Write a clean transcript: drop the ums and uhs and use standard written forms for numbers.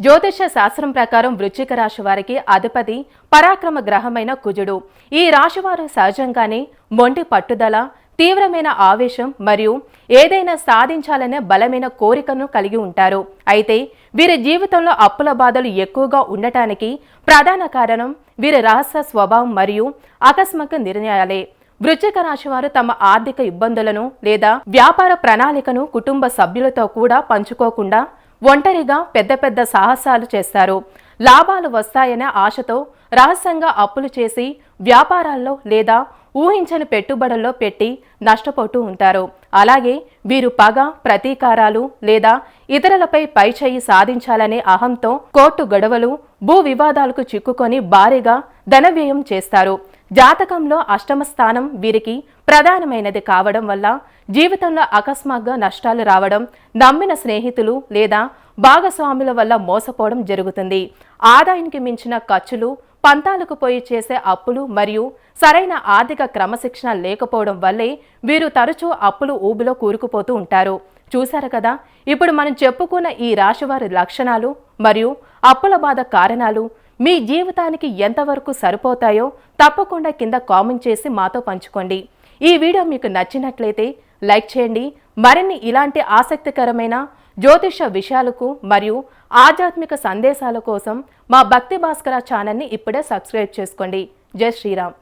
జ్యోతిష శాస్త్రం ప్రకారం వృశ్చిక రాశి వారికి అధిపతి పరాక్రమ గ్రహమైన కుజుడు. ఈ రాశివారు సహజంగానే మొండి పట్టుదల, తీవ్రమైన ఆవేశం మరియు ఏదైనా సాధించాలనే బలమైన కోరికను కలిగి ఉంటారు. అయితే వీరి జీవితంలో అప్పుల బాధలు ఎక్కువగా ఉండటానికి ప్రధాన కారణం వీరి రహస్య స్వభావం మరియు ఆకస్మిక నిర్ణయాలే. వృశ్చిక రాశి వారు తమ ఆర్థిక ఇబ్బందులను లేదా వ్యాపార ప్రణాళికను కుటుంబ సభ్యులతో కూడా పంచుకోకుండా ఒంటరిగా పెద్ద పెద్ద సాహసాలు చేస్తారు. లాభాలు వస్తాయనే ఆశతో రహస్యంగా అప్పులు చేసి వ్యాపారాల్లో లేదా ఊహించని పెట్టుబడుల్లో పెట్టి నష్టపోతూ ఉంటారు. అలాగే వీరు పగ, ప్రతీకారాలు లేదా ఇతరులపై పైచేయి సాధించాలనే అహంతో కోర్టు గొడవలు, భూ వివాదాలకు చిక్కుకొని భారీగా ధన వ్యయం చేస్తారు. జాతకంలో అష్టమ స్థానం వీరికి ప్రధానమైనది కావడం వల్ల జీవితంలో అకస్మాత్తుగా నష్టాలు రావడం, నమ్మిన స్నేహితులు లేదా భాగస్వాముల వల్ల మోసపోవడం జరుగుతుంది. ఆదాయానికి మించిన ఖర్చులు, పంతాలకు పోయి చేసే అప్పులు మరియు సరైన ఆర్థిక క్రమశిక్షణ లేకపోవడం వల్లే వీరు తరచూ అప్పులు ఊబిలో కూరుకుపోతూ ఉంటారు. చూశారు కదా, ఇప్పుడు మనం చెప్పుకున్న ఈ రాశివారి లక్షణాలు మరియు అప్పుల బాధ కారణాలు మీ జీవితానికి ఎంతవరకు సరిపోతాయో తప్పకుండా కింద కామెంట్ చేసి మాతో పంచుకోండి. ఈ వీడియో మీకు నచ్చినట్లయితే లైక్ చేయండి. మరిన్ని ఇలాంటి ఆసక్తికరమైన జ్యోతిష విషయాలకు మరియు ఆధ్యాత్మిక సందేశాల కోసం మా భక్తి భాస్కర ఛానల్ని ఇప్పుడే సబ్స్క్రైబ్ చేసుకోండి. జై శ్రీరామ్.